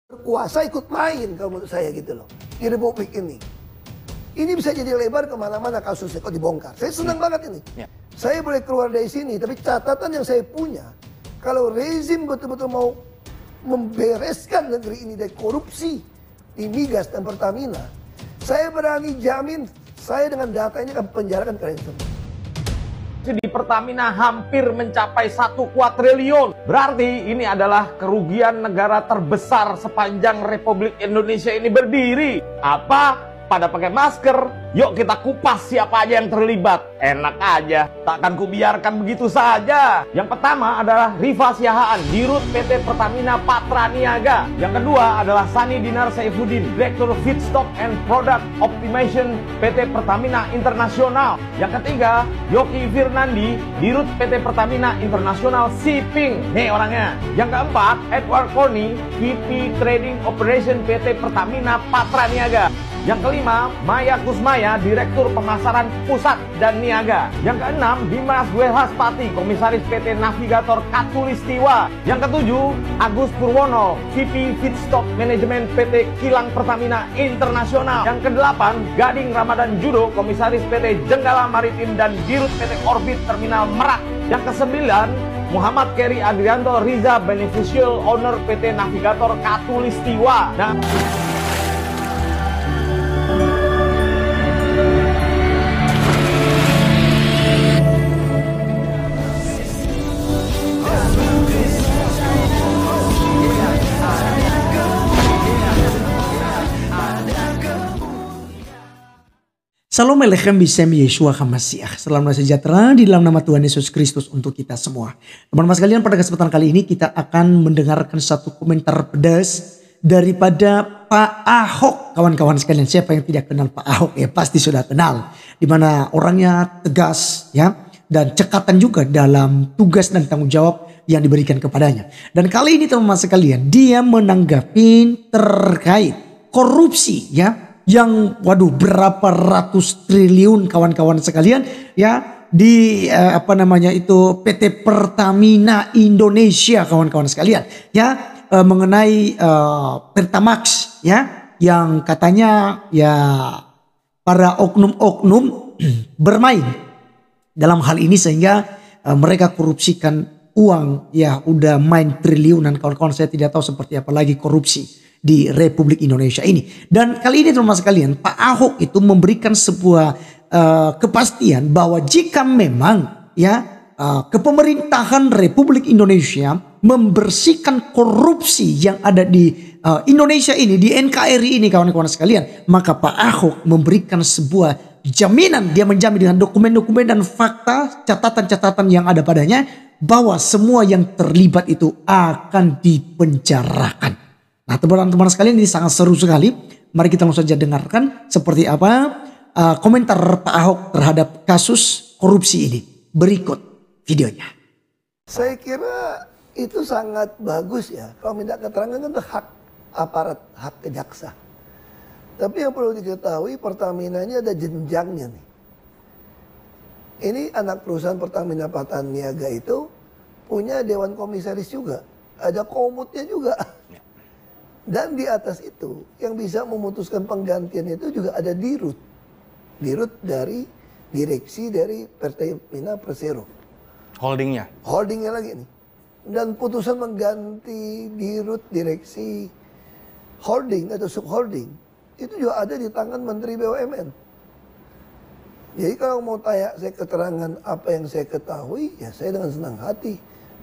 Berkuasa ikut main kalau menurut saya gitu loh di Republik ini. Ini bisa jadi lebar kemana-mana kasusnya kok dibongkar. Saya senang banget ini. Saya boleh keluar dari sini, tapi catatan yang saya punya, kalau rezim betul-betul mau membereskan negeri ini dari korupsi di migas dan Pertamina, saya berani jamin saya dengan data ini akan penjarakan kalian semua. Di Pertamina hampir mencapai 1 kuadriliun. Berarti ini adalah kerugian negara terbesar sepanjang Republik Indonesia ini berdiri. Apa? Pada pakai masker, yuk kita kupas siapa aja yang terlibat. Enak aja, takkan kubiarkan begitu saja. Yang pertama adalah Rifa Siahaan, Dirut PT Pertamina Patra Niaga. Yang kedua adalah Sani Dinar Saifuddin, Direktur Feedstock and Product Optimization PT Pertamina Internasional. Yang ketiga, Yoki Firnandi, Dirut PT Pertamina International Shipping. Nih orangnya. Yang keempat, Edward Koni, VP Trading Operation PT Pertamina Patra Niaga. Yang kelima, Maya Kusmaya, Direktur Pemasaran Pusat dan Niaga. Yang keenam, Dimas Wehaspati, Komisaris PT Navigator Katulistiwa. Yang ketujuh, Agus Purwono, VP Feedstock Management PT Kilang Pertamina Internasional. Yang kedelapan, Gading Ramadan Judo, Komisaris PT Jenggala Maritim dan Dirut PT Orbit Terminal Merak. Yang kesembilan, Muhammad Keri Adrianto Riza, Beneficial Owner PT Navigator Katulistiwa. Nah, Salam Alechem Bisem Yeshua HaMashiach. Salam sejahtera di dalam nama Tuhan Yesus Kristus untuk kita semua. Teman-teman sekalian, pada kesempatan kali ini kita akan mendengarkan satu komentar pedas daripada Pak Ahok. Kawan-kawan sekalian, siapa yang tidak kenal Pak Ahok? Ya pasti sudah kenal. Dimana orangnya tegas ya, dan cekatan juga dalam tugas dan tanggung jawab yang diberikan kepadanya. Dan kali ini teman-teman sekalian, dia menanggapi terkait korupsi ya, yang waduh berapa ratus triliun kawan-kawan sekalian ya di PT Pertamina Indonesia kawan-kawan sekalian ya, mengenai Pertamax ya, yang katanya ya para oknum-oknum bermain dalam hal ini sehingga mereka korupsikan uang ya, udah main triliunan kawan-kawan. Saya tidak tahu seperti apa lagi korupsi di Republik Indonesia ini. Dan kali ini teman-teman sekalian, Pak Ahok itu memberikan sebuah kepastian bahwa jika memang ya kepemerintahan Republik Indonesia membersihkan korupsi yang ada di Indonesia ini, di NKRI ini kawan-kawan sekalian, maka Pak Ahok memberikan sebuah jaminan, dia menjamin dengan dokumen-dokumen dan fakta, catatan-catatan yang ada padanya, bahwa semua yang terlibat itu akan dipenjarakan. Nah teman-teman sekalian, ini sangat seru sekali. Mari kita langsung saja dengarkan seperti apa komentar Pak Ahok terhadap kasus korupsi ini. Berikut videonya. Saya kira itu sangat bagus ya. Kalau minta keterangan kan itu hak aparat, hak jaksa. Tapi yang perlu diketahui, Pertamina ini ada jenjangnya nih. Ini anak perusahaan Pertamina Patra Niaga itu punya dewan komisaris juga. Ada komutnya juga. Dan di atas itu yang bisa memutuskan penggantian itu juga ada dirut. Dirut dari direksi dari Pertamina Persero. holdingnya Lagi nih. Dan putusan mengganti dirut direksi holding atau subholding itu juga ada di tangan Menteri BUMN. Jadi kalau mau tanya saya keterangan apa yang saya ketahui, ya saya dengan senang hati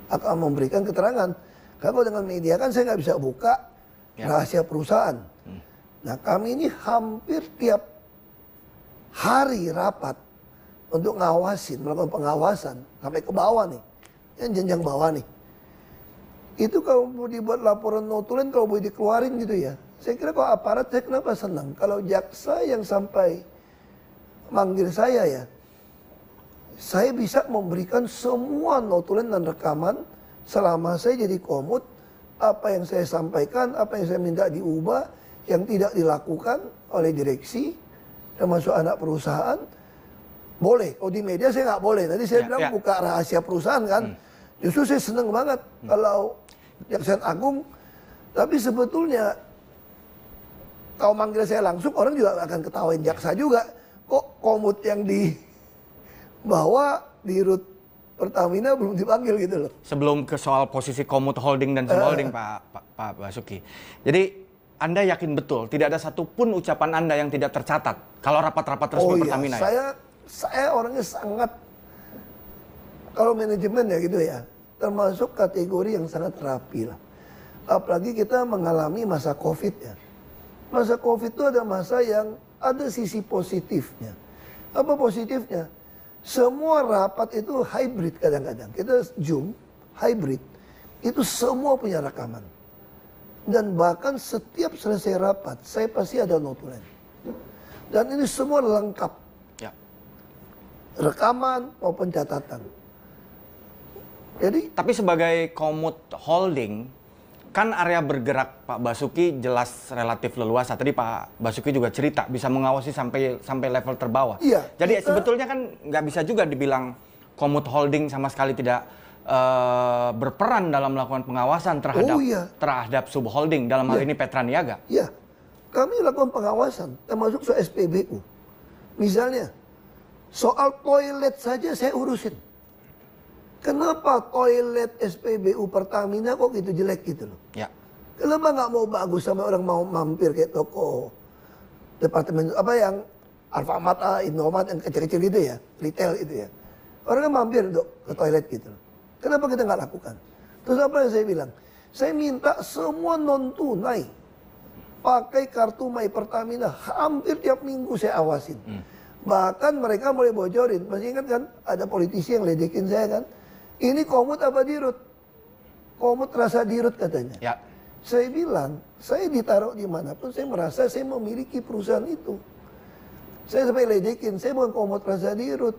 akan memberikan keterangan. Kalau dengan media kan saya nggak bisa buka rahasia perusahaan. Nah kami ini hampir tiap hari rapat untuk melakukan pengawasan sampai ke bawah nih, yang jenjang bawah nih. Itu kalau mau dibuat laporan notulen, kalau boleh dikeluarin gitu ya. Saya kira kalau aparat, saya kenapa senang kalau jaksa yang sampai manggil saya ya, saya bisa memberikan semua notulen dan rekaman selama saya jadi komut. Apa yang saya sampaikan, apa yang saya minta diubah, yang tidak dilakukan oleh direksi, termasuk anak perusahaan, boleh. Kalau di media saya nggak boleh. Tadi saya bilang buka rahasia perusahaan kan. Justru saya senang banget kalau Jaksa Agung Tapi sebetulnya kalau manggil saya langsung, orang juga akan ketawain jaksa juga. Kok komut yang dibawa di rut Pertamina belum dipanggil gitu loh. Sebelum ke soal posisi komut holding dan subholding Pak Basuki. Jadi Anda yakin betul tidak ada satupun ucapan Anda yang tidak tercatat kalau rapat-rapat resmi Pertamina? Saya orangnya sangat, kalau manajemen ya gitu ya, termasuk kategori yang sangat rapi lah. Apalagi kita mengalami masa COVID ya. Masa COVID itu ada masa yang ada sisi positifnya. Apa positifnya? Semua rapat itu hybrid kadang-kadang. Kita Zoom, hybrid. Itu semua punya rekaman. Dan bahkan setiap selesai rapat, saya pasti ada notulen. Dan ini semua lengkap. Ya. Rekaman maupun catatan. Jadi, tapi sebagai komut holding, kan area bergerak Pak Basuki jelas relatif leluasa. Tadi Pak Basuki juga cerita bisa mengawasi sampai level terbawah. Iya, jadi sebetulnya kan nggak bisa juga dibilang komut holding sama sekali tidak berperan dalam melakukan pengawasan terhadap subholding dalam hal ini Petra Niaga. Iya, kami lakukan pengawasan termasuk soal SPBU. Misalnya soal toilet saja saya urusin. Kenapa toilet SPBU Pertamina kok gitu jelek gitu loh? Ya. Kenapa nggak mau bagus sampai orang mau mampir kayak toko departemen apa yang Alfamart, Indomaret yang kecil-kecil gitu ya, retail itu ya. Orang kan mampir untuk ke toilet gitu loh. Kenapa kita nggak lakukan? Terus apa yang saya bilang? Saya minta semua non tunai pakai kartu My Pertamina, hampir tiap minggu saya awasin. Bahkan mereka mulai bocorin. Masih ingat kan ada politisi yang ledekin saya kan? Ini komut apa dirut? Komut rasa dirut katanya. Ya. Saya bilang, saya ditaruh dimanapun, saya merasa saya memiliki perusahaan itu. Saya sampai ledekin, saya bukan komut rasa dirut.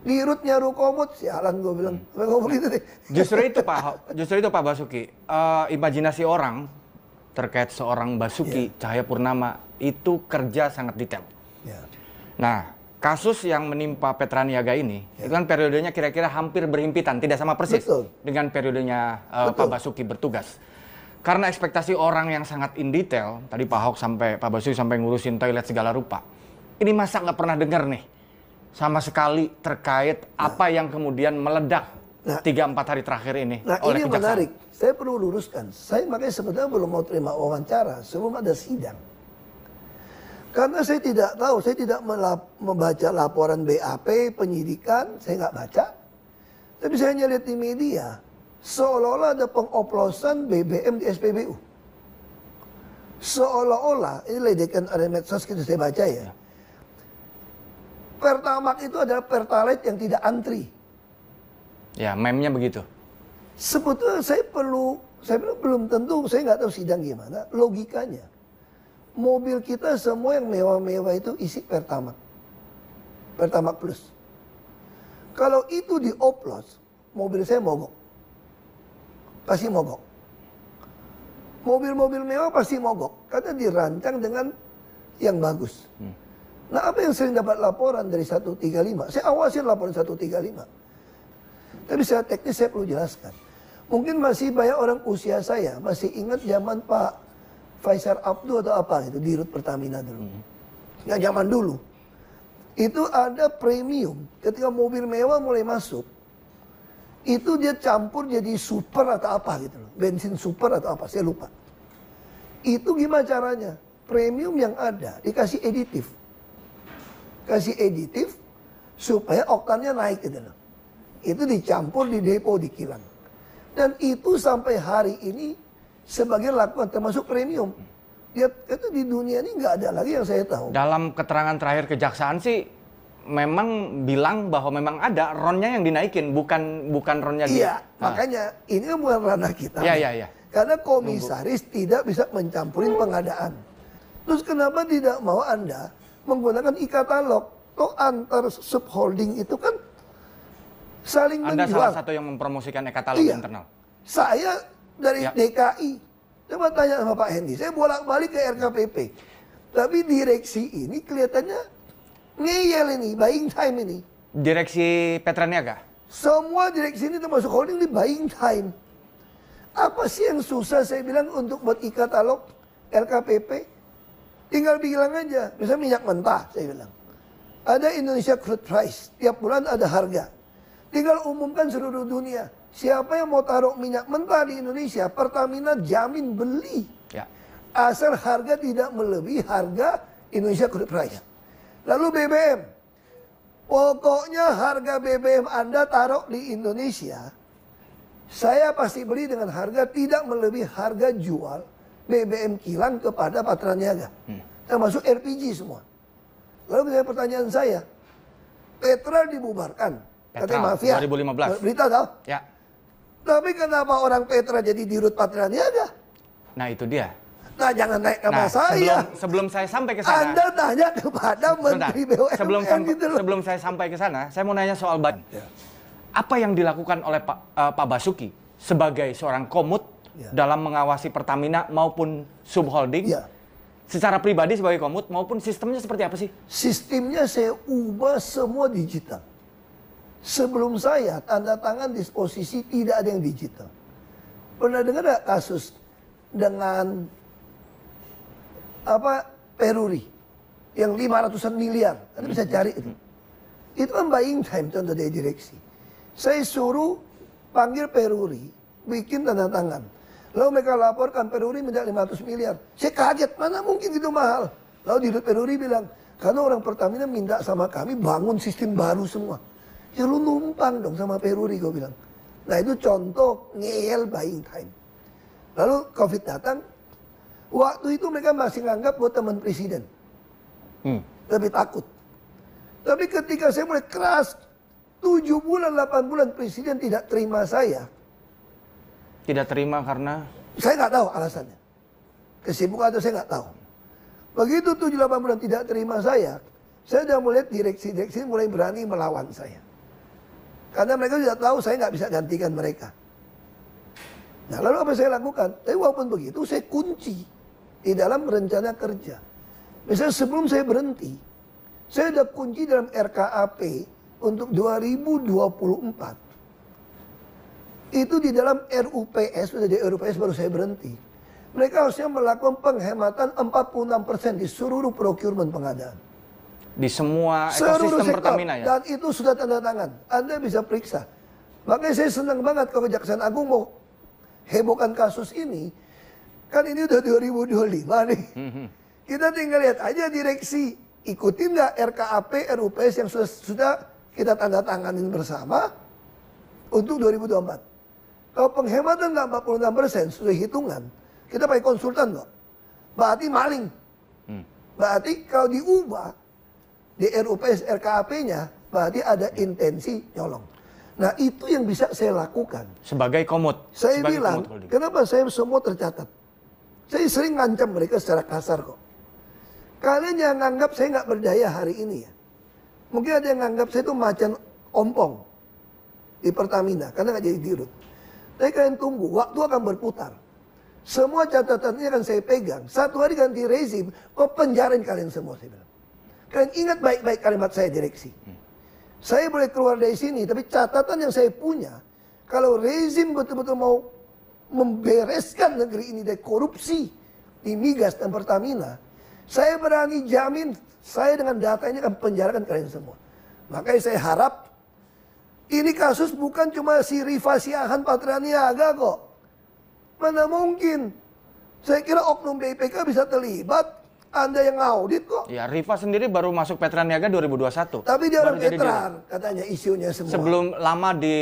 Dirut nyaru komut, sialan gue bilang. Ngomong gitu deh. Justru itu Pak Basuki. Imajinasi orang terkait seorang Basuki Cahayapurnama itu kerja sangat detail. Ya. Nah, kasus yang menimpa Petra Niaga ini, itu kan periodenya kira-kira hampir berhimpitan, tidak sama persis dengan periodenya Pak Basuki bertugas. Karena ekspektasi orang yang sangat in detail, tadi Pak Basuki sampai ngurusin toilet segala rupa. Ini masa nggak pernah dengar nih, sama sekali terkait apa yang kemudian meledak 3-4 hari terakhir ini oleh ini kejaksaan. menarik, saya perlu luruskan. Saya makanya sebenarnya belum mau terima wawancara sebelum ada sidang. Karena saya tidak tahu, saya tidak membaca laporan BAP, penyidikan, saya nggak baca. Tapi saya hanya lihat di media, seolah-olah ada pengoplosan BBM di SPBU. Seolah-olah, ini ledekan ada medsos gitu saya baca ya. Pertamax itu adalah Pertalite yang tidak antri. Ya, meme-nya begitu. Sebetulnya saya belum tentu, saya nggak tahu sidang gimana, logikanya. Mobil kita semua yang mewah-mewah itu isi Pertamax. Pertamax Plus. Kalau itu dioplos, mobil saya mogok. Pasti mogok. Mobil-mobil mewah pasti mogok. Karena dirancang dengan yang bagus. Nah, apa yang sering dapat laporan dari 135? Saya awasin laporan 135. Tapi secara teknis saya perlu jelaskan. Mungkin masih banyak orang usia saya masih ingat zaman Pak Faisal Abdul atau apa itu di rut Pertamina dulu. Yang zaman dulu. Itu ada premium. Ketika mobil mewah mulai masuk. Itu dia campur jadi super atau apa gitu loh. Bensin super atau apa, saya lupa. Itu gimana caranya? Premium yang ada dikasih aditif. Kasih aditif supaya oktannya naik gitu loh. Itu dicampur di depo di kilang. Dan itu sampai hari ini sebagian lakukan termasuk premium. Dia itu di dunia ini nggak ada lagi yang saya tahu. Dalam keterangan terakhir kejaksaan sih memang bilang bahwa memang ada ronnya yang dinaikin, bukan ronnya Iya, makanya ini kan bukan ranah kita. Iya. Karena komisaris tidak bisa mencampurin pengadaan. Terus kenapa tidak mau Anda menggunakan e-katalog? Toh antar subholding itu kan saling Anda menjual. salah satu yang mempromosikan e-katalog internal. Saya dari DKI. Coba tanya sama Pak Hendy. Saya bolak-balik ke RKPP. Tapi direksi ini kelihatannya ngeyel ini, buying time ini. Direksi Petra Niaga? Semua direksi ini termasuk holding di buying time. Apa sih yang susah saya bilang untuk buat e-katalog LKPP? Tinggal bilang aja, misalnya minyak mentah saya bilang. Ada Indonesia Crude Price, tiap bulan ada harga. Tinggal umumkan seluruh dunia. Siapa yang mau taruh minyak mentah di Indonesia, Pertamina jamin beli. Ya. Asal harga tidak melebihi harga Indonesia Crude Price. Lalu BBM. Pokoknya harga BBM Anda taruh di Indonesia, saya pasti beli dengan harga tidak melebihi harga jual BBM kilang kepada Patraniaga. Termasuk LPG semua. Lalu misalnya pertanyaan saya, Petra dibubarkan. Katanya mafia. 2015. Berita tahu? Ya. Tapi kenapa orang Petra jadi dirut Patraniaga? Nah itu dia. Nah jangan naik nama Nah, saya. sebelum saya sampai ke sana. Anda tanya kepada Menteri BUMN gitu loh. Sebelum saya sampai ke sana, saya mau nanya soal Ya. apa yang dilakukan oleh Pak Basuki sebagai seorang komut dalam mengawasi Pertamina maupun subholding, secara pribadi sebagai komut maupun sistemnya seperti apa sih? Sistemnya saya ubah semua digital. Sebelum saya tanda tangan disposisi tidak ada yang digital. Pernah dengar gak kasus dengan Peruri yang 500-an miliar? Anda bisa cari itu. Itu kan buying time contoh dari direksi. Saya suruh panggil Peruri, bikin tanda tangan. Lalu mereka laporkan Peruri minta 500 miliar. Saya kaget, mana mungkin itu mahal. Lalu di Peruri bilang, karena orang Pertamina minta sama kami bangun sistem baru semua. Ya lu numpang dong sama Peruri, gue bilang. Nah itu contoh ngeyel buying time. Lalu COVID datang, waktu itu mereka masih nganggap gue teman presiden. Lebih takut. Tapi ketika saya mulai keras, 7 bulan, 8 bulan presiden tidak terima saya. Tidak terima karena? Saya nggak tahu alasannya. Kesibukan atau saya nggak tahu. Begitu 7-8 bulan tidak terima saya sudah mulai direksi-direksi mulai berani melawan saya. Karena mereka sudah tahu saya nggak bisa gantikan mereka. Nah lalu apa saya lakukan? Tapi walaupun begitu saya kunci di dalam rencana kerja. Misalnya sebelum saya berhenti, saya sudah kunci dalam RKAP untuk 2024. Itu di dalam RUPS, sudah di RUPS baru saya berhenti. Mereka harusnya melakukan penghematan 46% di seluruh procurement pengadaan. Di semua seluruh ekosistem sektor, Pertamina ya? Dan itu sudah tanda tangan. Anda bisa periksa. Makanya saya senang banget kalau Kejaksaan Agung mau hebohkan kasus ini. Kan ini udah 2025 nih. Kita tinggal lihat aja direksi. Ikutin nggak RKAP, RUPS yang sudah kita tanda tanganin bersama untuk 2024. Kalau penghematan nggak 46% sudah hitungan, kita pakai konsultan kok. Berarti maling. Berarti kalau diubah di RUPS RKAP-nya, berarti ada intensi nyolong. Nah itu yang bisa saya lakukan. Sebagai komut. Saya sebagai bilang, komut kenapa saya semua tercatat. Saya sering ngancam mereka secara kasar kok. Kalian jangan anggap saya nggak berdaya hari ini ya. Mungkin ada yang anggap saya itu macan ompong di Pertamina, karena nggak jadi dirut. Tapi kalian tunggu, waktu akan berputar. Semua catatannya akan saya pegang. Satu hari ganti rezim, kok penjarain kalian semua, saya bilang. Kalian ingat baik-baik kalimat saya direksi. Saya boleh keluar dari sini, tapi catatan yang saya punya, kalau rezim betul-betul mau membereskan negeri ini dari korupsi di migas dan Pertamina, saya berani jamin, saya dengan data ini akan penjarakan kalian semua. Makanya saya harap, ini kasus bukan cuma si Rifa Siahaan Patraniaga kok. Mana mungkin. Saya kira oknum BPK bisa terlibat. Anda yang audit kok. Ya, Rifa sendiri baru masuk Petraniaga 2021. Tapi dia orang veteran, katanya isunya semua. Sebelum lama di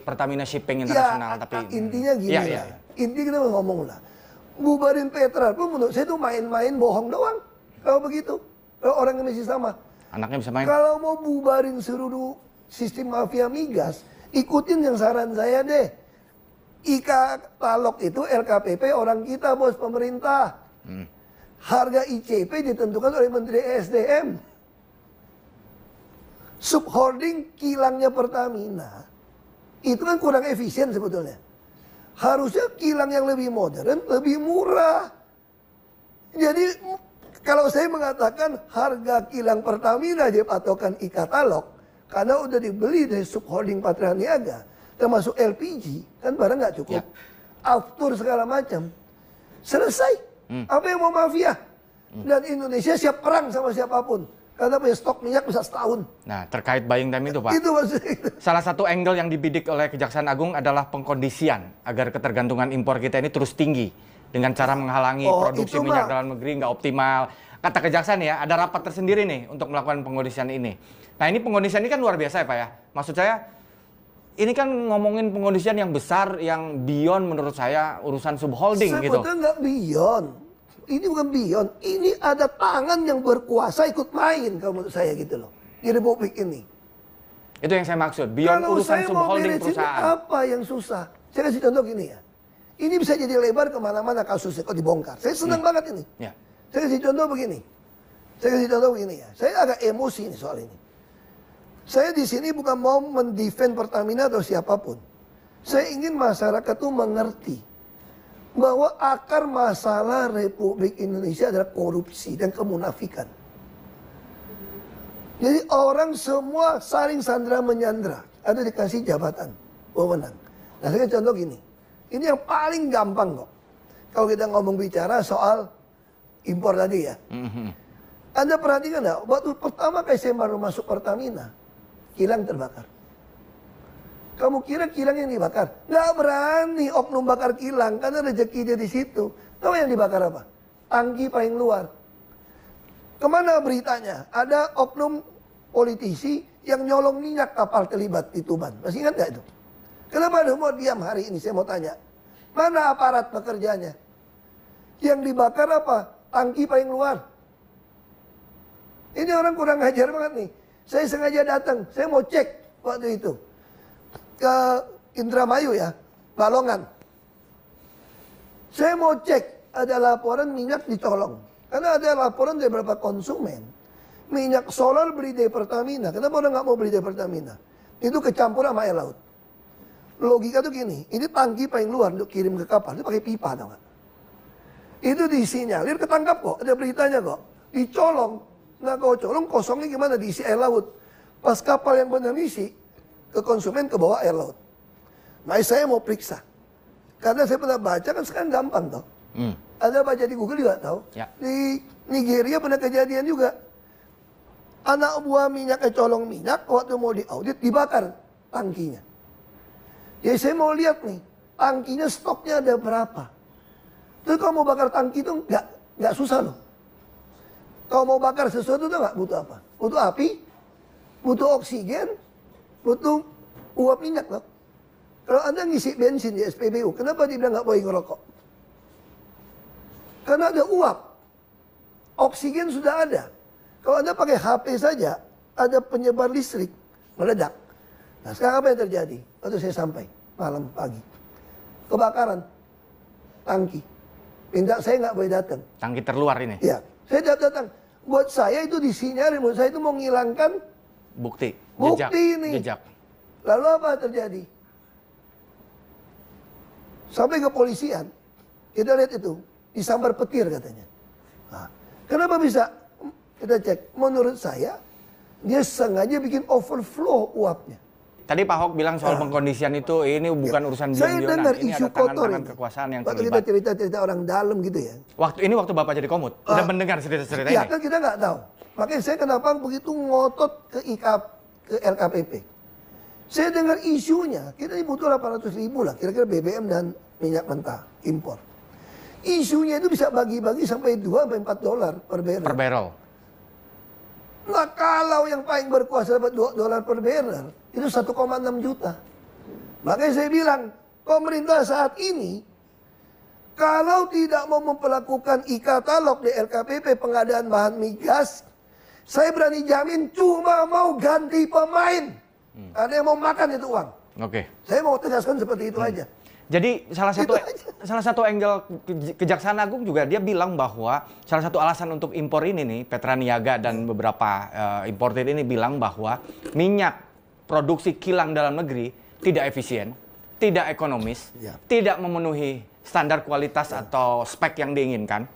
Pertamina Shipping Internasional. Ya, tapi intinya gini lah. ya. Intinya kita ngomong lah. Bubarin Petra pun menurut saya itu main-main bohong doang. Kalau begitu. Kalau orang yang masih sama. Anaknya bisa main. Kalau mau bubarin seluruh sistem mafia migas, ikutin yang saran saya deh. e-katalog itu LKPP orang kita, bos, pemerintah. Harga ICP ditentukan oleh Menteri SDM. Subholding kilangnya Pertamina itu kan kurang efisien sebetulnya. Harusnya kilang yang lebih modern, lebih murah. Jadi kalau saya mengatakan harga kilang Pertamina aja patokan e-katalog, karena udah dibeli dari subholding Patraniaga, termasuk LPG, kan barang nggak cukup. Ya. aftur segala macam. Selesai. Apa yang mau mafia? Dan Indonesia siap perang sama siapapun. Karena punya stok minyak bisa setahun. Nah, terkait buying time itu, Pak. Itu maksudnya. Salah satu angle yang dibidik oleh Kejaksaan Agung adalah pengkondisian agar ketergantungan impor kita ini terus tinggi dengan cara menghalangi produksi minyak dalam negeri nggak optimal. Kata Kejaksaan ya, ada rapat tersendiri nih untuk melakukan pengkondisian ini. Nah, ini pengkondisian ini kan luar biasa ya, Pak ya. Maksud saya, ini kan ngomongin pengkondisian yang besar, yang beyond menurut saya urusan subholding gitu. Sebetulnya nggak beyond. Ini bukan beyond. Ini ada tangan yang berkuasa ikut main kalau menurut saya gitu loh. Di Republik ini. Itu yang saya maksud. Beyond Kalau urusan saya mau subholding beresin perusahaan. apa yang susah? Saya kasih contoh gini ya. Ini bisa jadi lebar kemana-mana kasusnya kok dibongkar. Saya senang banget ini. Ya. Saya kasih contoh begini. Ya. Saya agak emosi nih soal ini. Saya di sini bukan mau mendefend Pertamina atau siapapun. Saya ingin masyarakat tuh mengerti bahwa akar masalah Republik Indonesia adalah korupsi dan kemunafikan. Jadi orang semua saling sandra menyandra. Ada dikasih jabatan, wewenang. Nah, saya contoh gini. Ini yang paling gampang kok. Kalau kita ngomong bicara soal impor tadi ya. Anda perhatikan nggak? Waktu pertama kali saya baru masuk Pertamina, kilang terbakar. Kamu kira kilang yang dibakar? Nggak berani oknum bakar kilang, karena rezeki dia di situ. Tahu yang dibakar apa? Tangki paling luar. Kemana beritanya? Ada oknum politisi yang nyolong minyak kapal terlibat di Tuban. Masih ingat nggak itu? Kenapa ada mau diam hari ini? Saya mau tanya. Mana aparat pekerjanya? Yang dibakar apa? Tangki paling luar. Ini orang kurang ajar banget nih. Saya sengaja datang. Saya mau cek waktu itu. Ke Indramayu ya, Balongan. Saya mau cek ada laporan minyak dicolong. Karena ada laporan dari beberapa konsumen. Minyak solar beli dari Pertamina. Kenapa orang nggak mau beli dari Pertamina? Itu kecampur sama air laut. Logika tuh gini, ini tangki paling luar untuk kirim ke kapal. Itu pakai pipa tau nggak? Itu disinyalir, ketangkap kok. Ada beritanya kok. Dicolong. Nah kalau colong kosongnya gimana? Diisi air laut. Pas kapal yang benar isi, ke konsumen ke bawah air laut. Nah saya mau periksa. Karena saya pernah baca kan sekarang gampang toh. Ada baca di Google juga tahu. Ya. Di Nigeria pernah kejadian juga. Anak buah minyak colong minyak waktu mau diaudit dibakar tangkinya. Jadi saya mau lihat nih, tangkinya stoknya ada berapa. Terus kalau mau bakar tangki itu nggak susah loh. Kalau mau bakar sesuatu tuh nggak butuh apa? Butuh api, butuh oksigen, butuh uap minyak loh. Kalau Anda ngisi bensin di SPBU, kenapa dibilang nggak boleh ngerokok? Karena ada uap. Oksigen sudah ada. Kalau Anda pakai HP saja, ada penyebar listrik, meledak. Nah sekarang apa yang terjadi? Waktu saya sampai, malam pagi. Kebakaran. Tangki. Minta saya nggak boleh datang. Tangki terluar ini? Ya, saya datang. Buat saya itu disinyalir, buat saya itu mau menghilangkan Bukti ini. Jejak. Lalu apa terjadi? Sampai ke polisian, kita lihat itu, disambar petir katanya. Nah, kenapa bisa? Kita cek, menurut saya, dia sengaja bikin overflow uapnya. Tadi Pak Ahok bilang soal pengkondisian itu, ini bukan urusan Saya bion-bionan. dengar Ini isu ada kotor tangan-tangan ini. kekuasaan yang Waktu kita terlibat. cerita-cerita orang dalam gitu ya. Waktu Bapak jadi komut, udah mendengar cerita-cerita Ya ini? kan kita nggak tahu. Makanya saya kenapa begitu ngotot ke LKPP. Saya dengar isunya, kita butuh 800.000 lah, kira-kira BBM dan minyak mentah, impor. Isunya itu bisa bagi-bagi sampai $2-4 per barrel. Per barrel. Nah kalau yang paling berkuasa dapat $2 per barrel, itu 1,6 juta. Makanya saya bilang, pemerintah saat ini, kalau tidak mau memperlakukan e-katalog di LKPP pengadaan bahan migas, saya berani jamin cuma mau ganti pemain. Ada yang mau makan itu uang. Oke. Saya mau tegaskan seperti itu aja. Jadi salah satu angle Kejaksaan Agung juga dia bilang bahwa salah satu alasan untuk impor ini nih, Petraniaga dan beberapa importer ini bilang bahwa minyak produksi kilang dalam negeri tidak efisien, tidak ekonomis, tidak memenuhi standar kualitas atau spek yang diinginkan.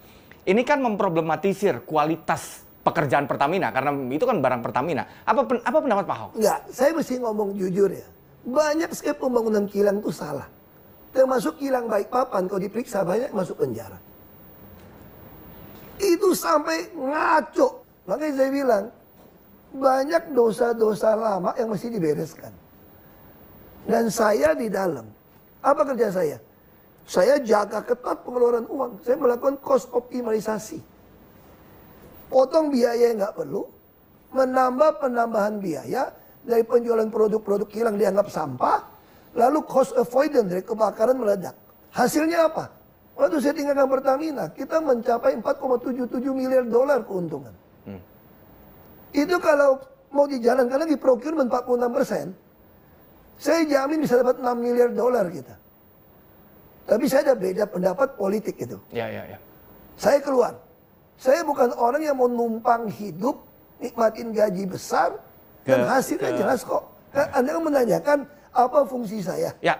Ini kan memproblematisir kualitas pekerjaan Pertamina karena itu kan barang Pertamina. Apa pendapat Pak Ahok? Enggak, saya mesti ngomong jujur ya. Banyak sekali pembangunan kilang itu salah. termasuk kilang Balikpapan, kalau diperiksa banyak masuk penjara. Itu sampai ngaco. Makanya saya bilang, banyak dosa-dosa lama yang mesti dibereskan. Dan saya di dalam. Apa kerja saya? Saya jaga ketat pengeluaran uang. Saya melakukan cost optimalisasi. Potong biaya yang nggak perlu, menambah penambahan biaya dari penjualan produk-produk kilang dianggap sampah, lalu cost avoidance dari kebakaran meledak. Hasilnya apa? Waktu saya tinggalkan Pertamina, kita mencapai 4,77 miliar dolar keuntungan. Itu kalau mau dijalankan lagi procurement 46%, saya jamin bisa dapat 6 miliar dolar kita. Tapi saya ada beda pendapat politik itu. Ya. Saya keluar. Saya bukan orang yang mau numpang hidup, nikmatin gaji besar, dan hasilnya jelas kok. Anda kan menanyakan apa fungsi saya. Ya.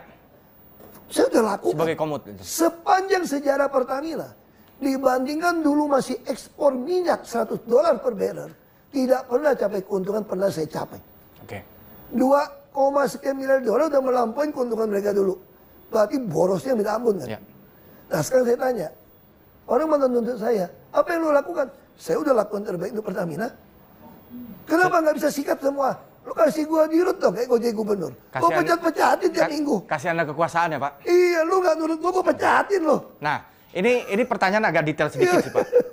Saya sudah lakukan. Sebagai komut. Sepanjang sejarah Pertamina, dibandingkan dulu masih ekspor minyak 100 dolar per barrel, tidak pernah capai keuntungan, pernah saya capai. Oke. 2, sekian miliar dolar udah melampaui keuntungan mereka dulu. Berarti borosnya minta ampun kan? Ya. Nah sekarang saya tanya, orang menuntut saya, apa yang lo lakukan? Saya udah lakukan terbaik untuk Pertamina. Kenapa nggak bisa sikat semua? Lo kasih gua dirut dong kayak gojek gubernur. Gua pecat-pecatin tiap minggu. Kasih Anda kekuasaan ya Pak? Iya, lu nggak nurut gua pecatin lo. Nah, ini pertanyaan agak detail sedikit sih Pak.